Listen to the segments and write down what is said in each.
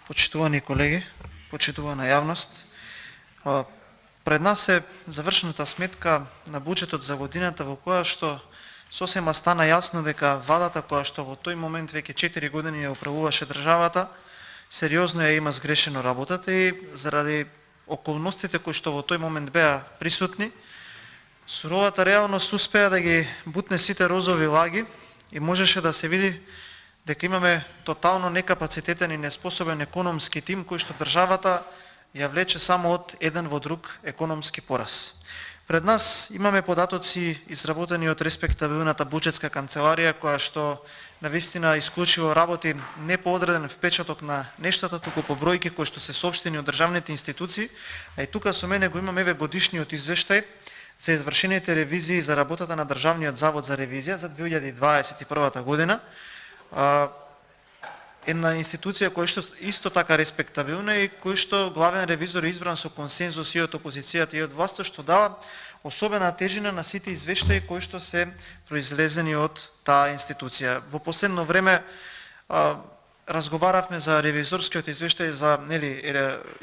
Почитувани колеги, почитувана јавност, пред нас е завршената сметка на буџетот за годината во која што сосема стана јасно дека владата која што во тој момент веќе 4 години ја управуваше државата, сериозно ја има сгрешено работата и заради околностите кои што во тој момент беа присутни, суровата реалност успеа да ги бутне сите розови лаги и можеше да се види дека имаме тотално некапацитетен и неспособен економски тим кој што државата ја влече само од еден во друг економски пораз. Пред нас имаме податоци изработени од респектабилната буџетска канцеларија која што навистина исклучиво работи не по одреден впечаток на нештата, туку по бројки кои што се соопштени од државните институции, а и тука со мене го имаме годишниот извештај за извршените ревизии за работата на Државниот завод за ревизија за 2021 година. Една институција која што исто така респектабилна и кој што главен ревизор е избран со консензус и од опозицијата и од власта, што дава особена тежина на сите извештаи кои што се произлезени од таа институција. Во последно време разговаравме за ревизорскиот извештај за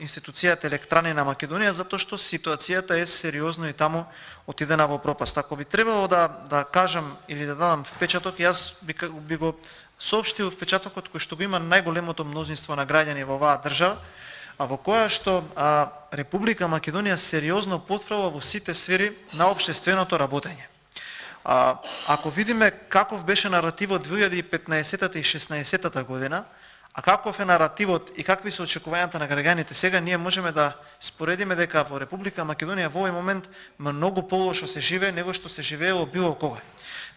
институцијата Електрани на Македонија, затоа што ситуацијата е сериозно и таму отидена во пропаст. Ако би требало да кажам или да дадам впечаток, јас би го соопштил впечатокот кој што го има најголемото мнозинство на граѓани во оваа држава, а во која што Република Македонија сериозно потфрла во сите сфери на општественото работење. Ако видиме каков беше наративот 2015 и 16 година, а каков е наративот и какви се очекувањата на граѓаните сега, ние можеме да споредиме дека во Република Македонија во овој момент многу полошо се живее него што се живеело било кога.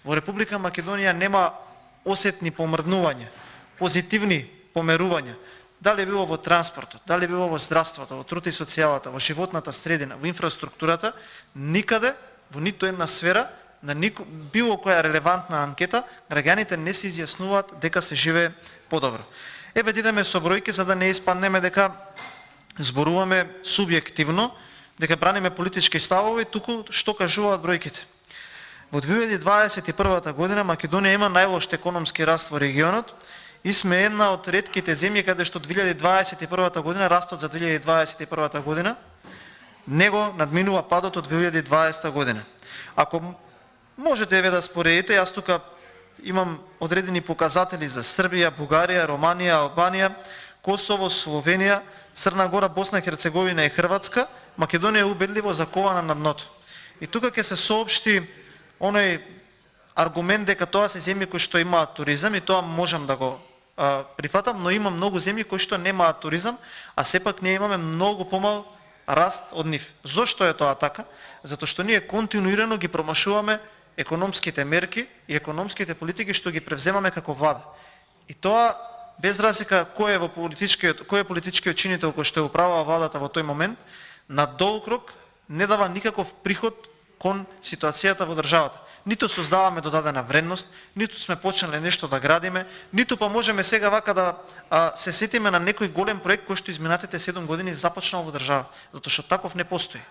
Во Република Македонија нема осетни помрднувања, позитивни померувања, дали било во транспортот, дали било во здравството, во труд и социјалата, во животната средина, во инфраструктурата, никаде, во ниту една сфера, на било која релевантна анкета, граѓаните не се изјаснуваат дека се живее подобро. Еве да идеме со бројки за да не испаднеме дека зборуваме субјективно, дека браниме политички ставови, туку што кажуваат бројките. Во 2021 година Македонија има најлош економски раст во регионот и сме една од ретките земји каде што 2021 година растот за 2021 година него надминува падот од 2020 година. Ако можете еве да споредите, јас тука имам одредени показатели за Србија, Бугарија, Романија, Албанија, Косово, Словенија, Црна Гора, Босна, Херцеговина и Хрватска. Македонија е убедливо закована на дното. И тука ќе се соопшти оној аргумент дека тоа се земји кои што имаат туризам и тоа можам да го прифатам, но има многу земји кои што немаат туризам, а сепак ние имаме многу помал раст од нив. Зошто е тоа така? Затоа што ние континуирано ги промашуваме економските мерки и економските политики што ги превземаме како влада. И тоа без разлика кој е политичкиот чинител кој што управува владата во тој момент, на долг рок не дава никаков приход кон ситуацијата во државата. Ниту создаваме додадена вредност, ниту сме почнале нешто да градиме, ниту па можеме сега вака да се сетиме на некој голем проект кој што изминатите 7 години започнал во држава, затоа што таков не постои.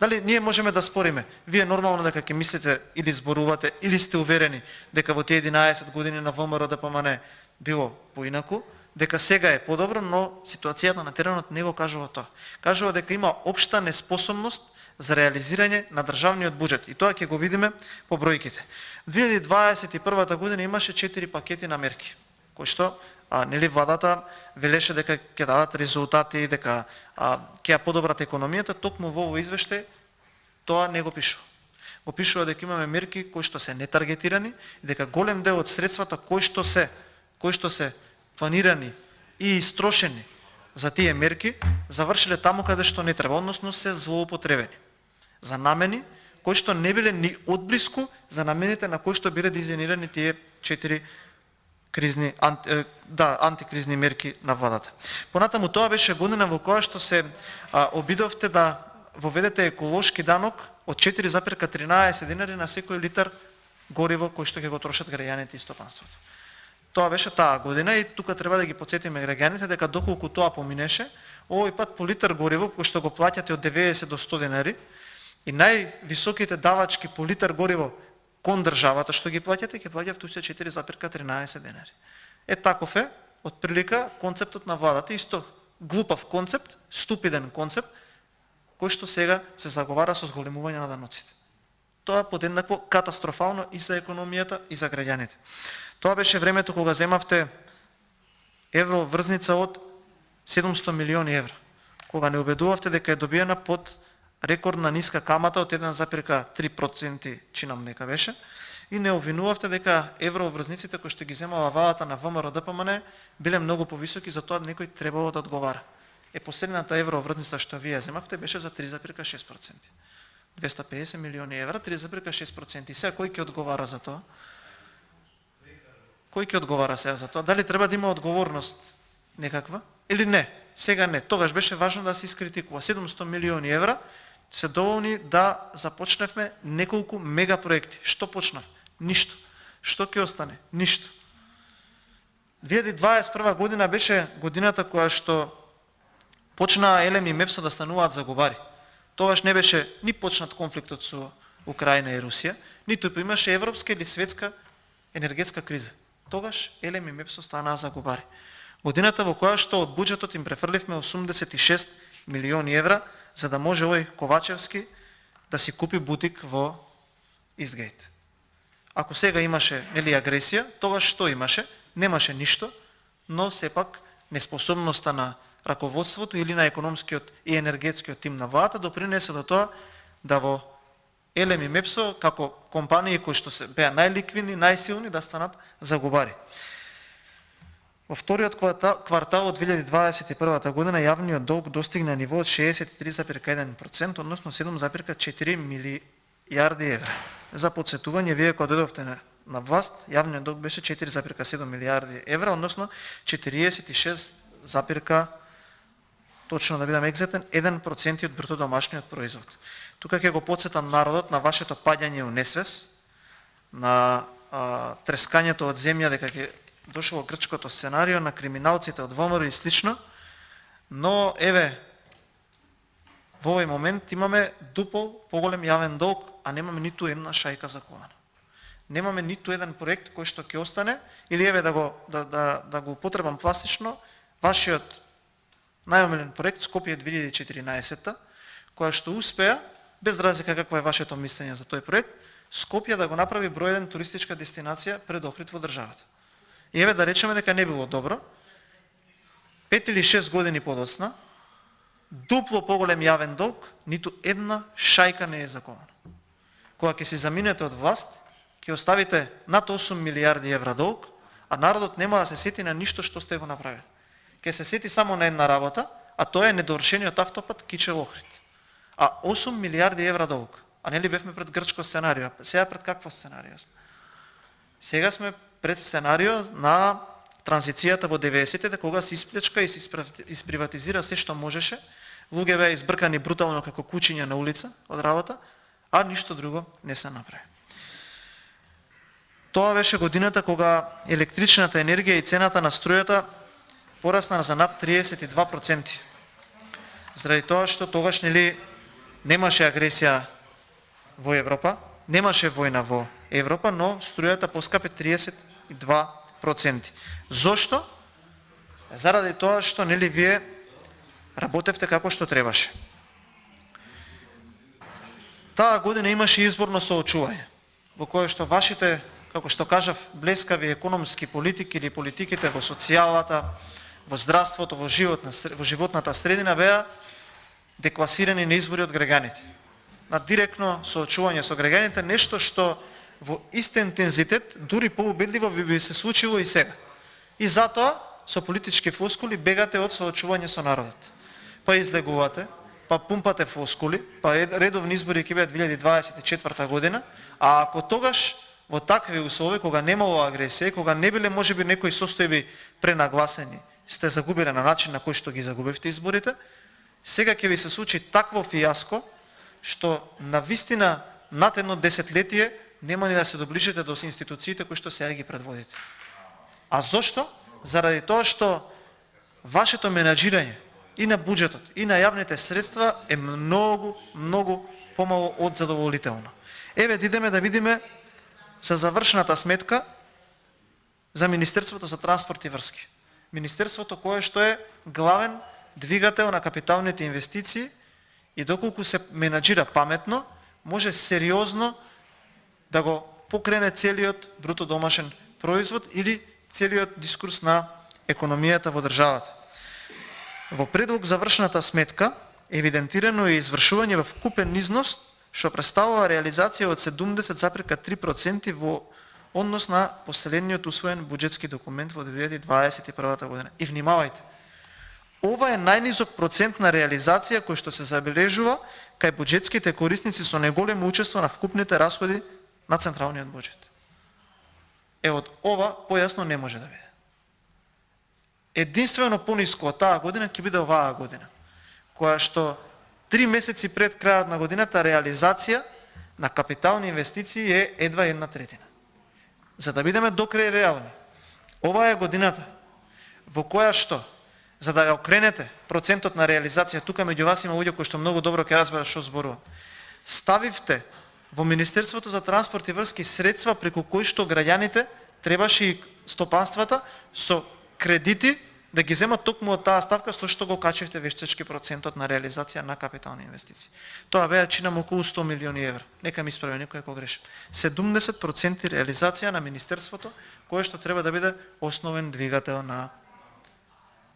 Дали ние можеме да спориме? Вие нормално дека ќе мислите или зборувате, или сте уверени дека во тие 11 години на ВМРО ДПМН било поинаку, дека сега е подобро, но ситуацијата на теренот не го кажува тоа. Кажува дека има општа неспособност за реализирање на државниот буџет. И тоа ќе го видиме по бројките. 2021 година имаше 4 пакети на мерки, кои што владата велеше дека ќе дадат резултати, дека ќе ја подобрат економијата, токму во овој извештај тоа не го пишува. Го пишува дека имаме мерки кои што се нетаргетирани и дека голем дел од средствата кои што се планирани и истрошени за тие мерки завршиле таму каде што не треба, односно се злоупотребени за намени кои што не биле ни одблиску за намените на кои што биле дизајнирани тие 4 антикризни мерки на владата. Понатаму тоа беше година во која што се обидовте да воведете еколошки данок од 4,13 динари на секој литар гориво кој што ќе го трошат граѓаните и стопанството. Тоа беше таа година и тука треба да ги потсетиме граѓаните дека доколку тоа поминеше, овој пат по литар гориво кој што го плаќате од 90 до 100 динари и највисоките давачки по литар гориво кон државата што ги плаќате, ќе плаќавте 4,13 динари. Таков е отприлика концептот на владата, исто глупав концепт, ступиден концепт, кој што сега се заговара со зголемување на даноците. Тоа подеднакво катастрофално и за економијата и за граѓаните. Тоа беше времето кога земавте евроврзница од 700 милиони евра, кога не убедувавте дека е добиена под рекордна ниска камата од 1,3%, чинам дека беше, и не обвинувавте дека евроврзниците кои што ги земала владата на ВМРО ДПМН биле многу повисоки, за тоа некој требало да одговара. Последната евроврзница што вие земавте беше за 3,6%. 250 милиони евра, 3,6%. И сега кој ќе одговара за тоа? Кој ќе одговара сега за тоа? Дали треба да има одговорност некаква или не? Сега не. Тогаш беше важно да се искритикува. 700 милиони евра се доволни да започневме неколку мегапроекти. Што почнав? Ништо. Што ќе остане? Ништо. 2021 година беше годината која што почнаа Елем и Мепсо да стануваат загубари. Тогаш не беше ни почнат конфликтот со Украина и Русија, ниту имаше европска или светска енергетска криза. Тогаш Елем и Мепсо станаа загубари. Годината во која што од буџетот им префрливме 86 милиони евра, за да може овој Ковачевски да си купи бутик во Изгейт. Ако сега имаше агресија, тогаш што имаше? Немаше ништо, но сепак неспособноста на раководството или на економскиот и енергетскиот тим на владата допринесе до тоа да во Елем и Мепсо, како компании кои што се беа најликвидни, најсилни, да станат загубари. Во вториот квартал од 2021 година јавниот долг достигна ниво од 63,1%, односно 7,4 милијарди евра. За подсетување, вие кога дојдовте на власт, јавниот долг беше 4,7 милијарди евра, односно 46, точно да бидам екзактен, 1% од бруто домашниот производ. Тука ќе го потсетам народот на вашето паѓање у несвес, на трескањето од земја дека ќе дошло грчкото сценарио, на криминалците од ВМРО и слично, но еве, во овој момент имаме дупол поголем јавен долг, а немаме ниту една шајка закована. Немаме ниту еден проект кој што ќе остане, или еве да го употребам пластично, вашиот најомилен проект Скопје 2014, која што успеа, без разлика какво е вашето мислење за тој проект, Скопје да го направи број еден туристичка дестинација пред Охрид во државата. И еве да речеме дека не било добро, 5 или 6 години подоцна, дупло поголем јавен долг, ниту една шајка не е закована. Кога ќе се заминете од власт, ќе оставите над 8 милијарди евра долг, а народот нема да се сети на ништо што сте го направили. Ќе се сети само на една работа, а тоа е недовршениот автопат Кичево-Охрид. А 8 милијарди евра долг. А нели бевме пред грчко сценарио? Сега пред какво сценарио сме? Сега сме пред сценарио на транзицијата во 90-те, кога се исплечка и се исприватизира се што можеше, луѓе беа избркани брутално како кучиња на улица од работа, а ништо друго не се направи. Тоа беше годината кога електричната енергија и цената на струјата порасна за над 32%. Заради тоа што тогаш немаше агресија во Европа, немаше војна во Европа, но струјата поскапе 32%. Зошто? Заради тоа што вие работевте како што требаше. Таа година имаше изборно соочување, во кое што вашите, како што кажав, блескави економски политики или политиките во социјалата, во здравството, во животната средина беа декласирани на избори од граѓаните. На директно соочување со граѓаните, нешто што во ист интензитет, дури поубедливо би се случило и сега. И затоа, со политички флоскули, бегате од соочување со народот. Па излегувате, па пумпате флоскули, па редовни избори ќе бидат 2024 година, а ако тогаш во такви услови, кога немало агресија, кога не биле можеби некои состојби пренагласени, сте загубиле на начин на кој што ги загубивте изборите, сега ќе ви се случи такво фијаско, што на вистина над едно десетлетие нема ни да се доближите до институциите кои што сега ги предводите. А зошто? Заради тоа што вашето менаџирање и на буџетот, и на јавните средства е многу помало од задоволително. Еве, идеме да видиме за завршната сметка за Министерството за транспорт и врски. Министерството кое што е главен двигател на капиталните инвестиции и доколку се менаџира паметно, може сериозно да го покрене целиот бруто домашен производ или целиот дискурс на економијата во државата. Во предлог за вршната сметка евидентирано е извршување во вкупен износ што представува реализација од 70,3% во однос на последниот усвоен буџетски документ во 2021 година. И внимавајте, ова е најнизок процент на реализација кој што се забележува кај буџетските корисници со најголемо учество на вкупните расходи на централниот буџет. Од ова појасно не може да биде. Единствено пониско од таа година ќе биде оваа година, која што 3 месеци пред крајот на годината реализација на капитални инвестиции е едва 1/3. За да бидеме до крај реални, ова е годината во која што, за да ја окренете процентот на реализација, тука меѓу вас има луѓе кои што многу добро ќе разберат што зборувам, ставивте во Министерството за транспорт и врски средства преку кои што граѓаните требаше и стопанствата со кредити да ги земат токму од таа ставка со што го качевте вештачки процентот на реализација на капитални инвестиции. Тоа беа чинам околу 100 милиони евра. Нека ми исправи некој ако грешам. 70% реализација на Министерството, кое што треба да биде основен двигател на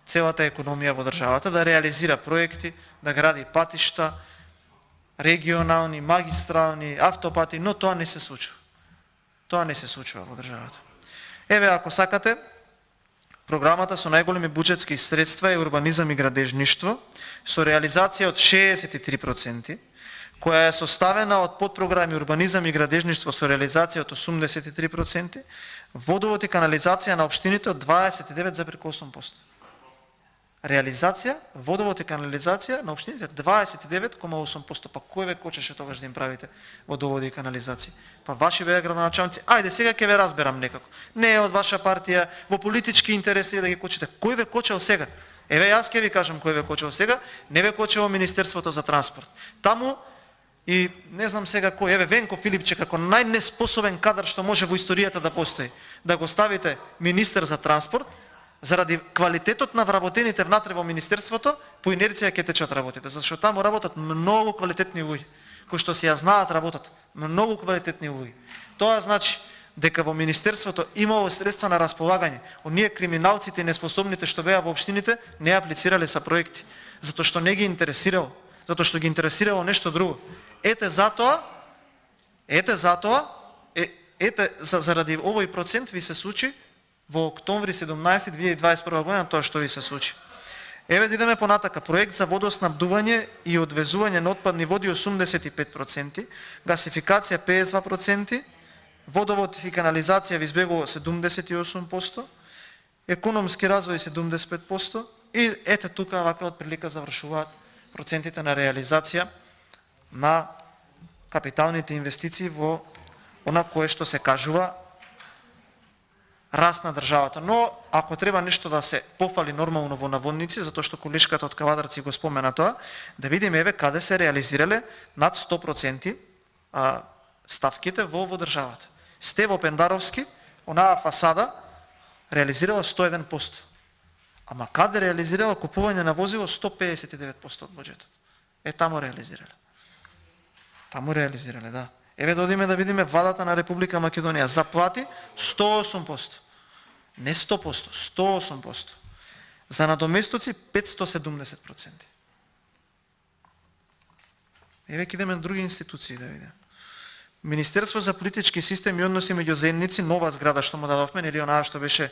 целата економија во државата, да реализира проекти, да гради патишта, регионални, магистрални, автопати, но тоа не се случува. Тоа не се случува во државата. Еве, ако сакате, програмата со најголеми буџетски средства е урбанизам и градежништво, со реализација од 63%, која е составена од подпрограми урбанизам и градежништво со реализација од 83%, водовод и канализација на општините од 29,8%. Реализација, водовод и канализација на општините 29,8%. Па кој ве кочеше тогаш да им правите водоводи и канализација? Па ваши беа градоначалници. Ајде, сега ќе ве разберам некако. Не е од ваша партија, во политички интереси да ги кочите. Кој ве кочел сега? Еве јас ќе ви кажам кој ве кочел сега. Не ве кочело Министерството за транспорт. Таму и не знам сега кој, еве Венко Филипче како најнеспособен кадар што може во историјата да постои, да го ставите министер за транспорт, заради квалитетот на вработените внатре во Министерството, по инерција ќе течат работите, зашто таму работат многу квалитетни луѓе, кои што си ја знаат работат, многу квалитетни луѓе. Тоа значи дека во Министерството имало средства на располагање, оние криминалците и неспособните што беа во општините не аплицирале са проекти, затоа што не ги интересирало, затоа што ги интересирало нешто друго. Заради овој процент ви се случи во октомври 17 2021 година тоа што ви се случи. Еве да идеме понатака. Проект за водоснабдување и одвезување на отпадни води 85%, гасификација 52%, водовод и канализација ви избегува 78%, економски развој 75% и ете тука вака од прилика завршуваат процентите на реализација на капиталните инвестиции во она кое што се кажува раст на државата. Но ако треба нешто да се пофали нормално во наводници, затоа што колешката од Кавадарци го спомена тоа, да видиме еве каде се реализирале над 100% ставките во државата. Стево Пендаровски, онаа фасада реализирала 101%. Ама каде реализирала купување на возило 159% од буџетот. Таму реализирале. Таму реализирале, да. Еве додиме да видиме владата на Република Македонија. Заплати 108%. Не 100%, 108%. За надоместоци 570%. Еве ќе идеме на други институции да видиме. Министерство за политички системи и односи меѓу заедници, нова зграда што му дадовме, нели онаа што беше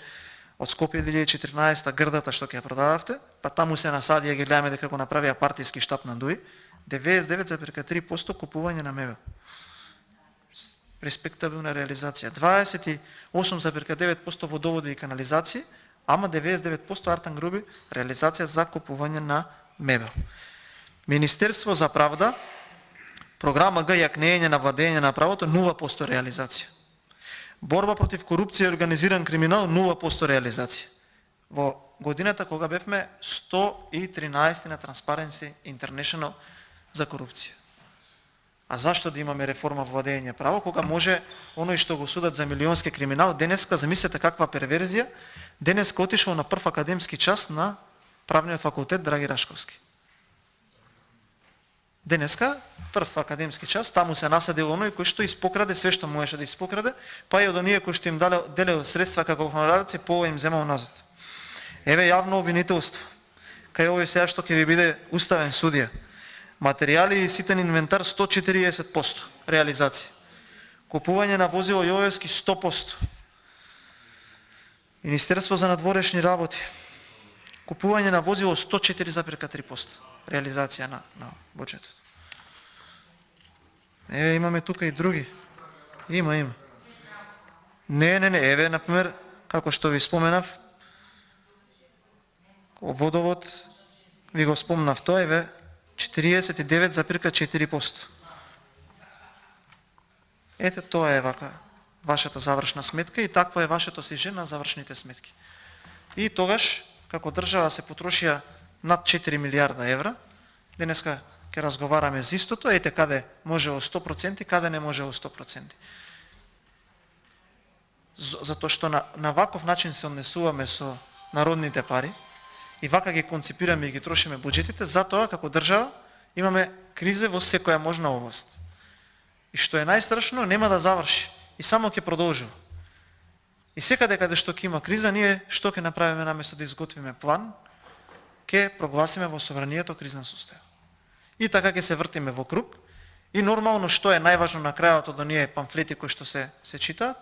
од Скопје 2014 грдата што ќе ја продававте, па таму се насадија, ги гледаме дека го направија партиски штаб на ДУИ, 99,3% купување на мебел. Респектабилна реализација. 28,9% водоводи и канализации, ама 99% Артан Груби реализација за купување на мебел. Министерство за правда, програма Г јакнење на владење на правото, 0% реализација. Борба против корупција и организиран криминал, 0% реализација. Во годината кога бевме 113 на Transparency International за корупција. А зашто да имаме реформа во владење право, кога може оној што го судат за милионски криминал, денеска, замислете каква перверзија, денеска отишол на прв академски час на правниот факултет Драги Рашковски. Денеска, прв академски час, таму се насадил оној кој што испокраде све што можеше да испокраде, па и од оние кои што им делел средства како хонорарци, по им земал назад. Еве јавно обвинителство. Кај овој сега што ќе ви биде уставен судија. Материјали и ситен инвентар 140% реализација. Купување на возило Јовевски 100%. Министерство за надворешни работи. Купување на возило 104,3% реализација на буџетот. Еве имаме тука и други. Има. Не, еве например, како што ви споменав, водовод, ви го спомнав тоа, еве 49,4%. Ете, тоа е вака вашата завршна сметка и таква е вашето сиже на завршните сметки. И тогаш, како држава се потрошија над 4 милиарда евра, денеска ќе разговараме за истото, ете каде може о 100%, каде не може о 100%. Затоа што на ваков начин се однесуваме со народните пари, и вака ги конципираме и ги трошиме буџетите, затоа како држава имаме кризе во секоја можна област. И што е најстрашно, нема да заврши и само ќе продолжува. И секаде каде што ќе има криза, ние што ќе направиме наместо да изготвиме план, ќе прогласиме во собранието кризна состојба. И така ќе се вртиме во круг и нормално што е најважно на крајот од оние памфлети кои што се читаат,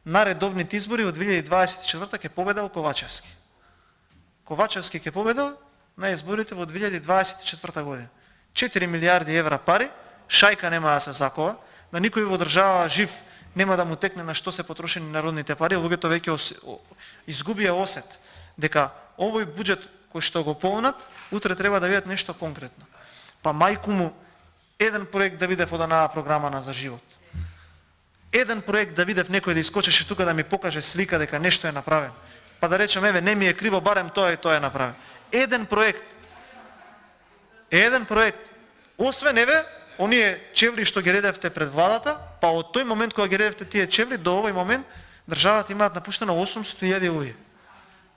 на редовните избори од 2024 ќе победел Ковачевски. Ковачевски ќе победил на изборите во 2024 година. 4 милиарди евра пари, шајка нема да се закова, на никој во држава жив нема да му текне на што се потрошени народните пари, луѓето веќе изгубија осет дека овој буџет кој што го полнат, утре треба да видат нешто конкретно. Па мајку му еден проект да видев од онаа програма на За живот. Еден проект да видев некој да искочеше тука да ми покаже слика дека нешто е направено. Па да речем, еве, не ми е криво, барем тоа и тоа е направено. Еден проект. Освен, еве, оние чевли што ги редевте пред владата, па од тој момент кога ги редевте тие чевли, до овој момент, државата имаат напуштено 800.000 луѓе.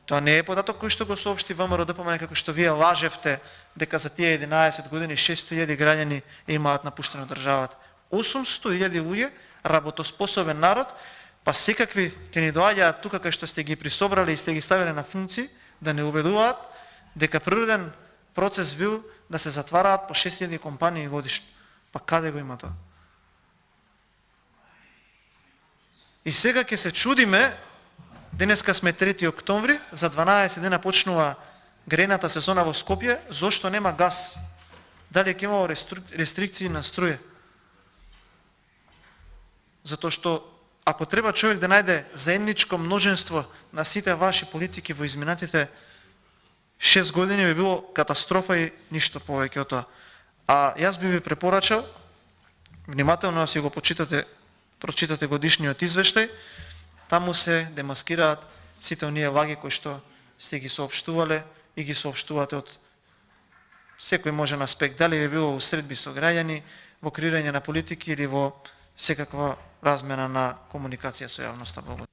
Тоа не е податок кој што го соопшти ВМРО ДПМН, како што вие лажевте дека за тие 11 години 600.000 граѓани имаат напуштено државата. 800.000 луѓе, работоспособен народ, па секакви ќе ни доаѓаат тука кај што сте ги присобрали и сте ги ставиле на функции, да не убедуваат дека природен процес бил да се затвараат по 6.000 компании годишно. Па каде го има тоа? И сега ќе се чудиме, денеска сме 3 октомври, за 12 дена почнува грејната сезона во Скопје, зошто нема газ? Дали ќе имало рестрикции на струја? Затоа што ако треба човек да најде заедничко множенство на сите ваши политики во изминатите 6 години, би било катастрофа и ништо повеќе од тоа. А јас би ви препорачал внимателно да си го прочитате годишниот извештај, таму се демаскираат сите оние лаги кои што сте ги соопштувале и ги соопштувате од секој можен аспект, дали би било во средби со граѓани, во креирање на политики или во секаква размена на комуникација со јавноста.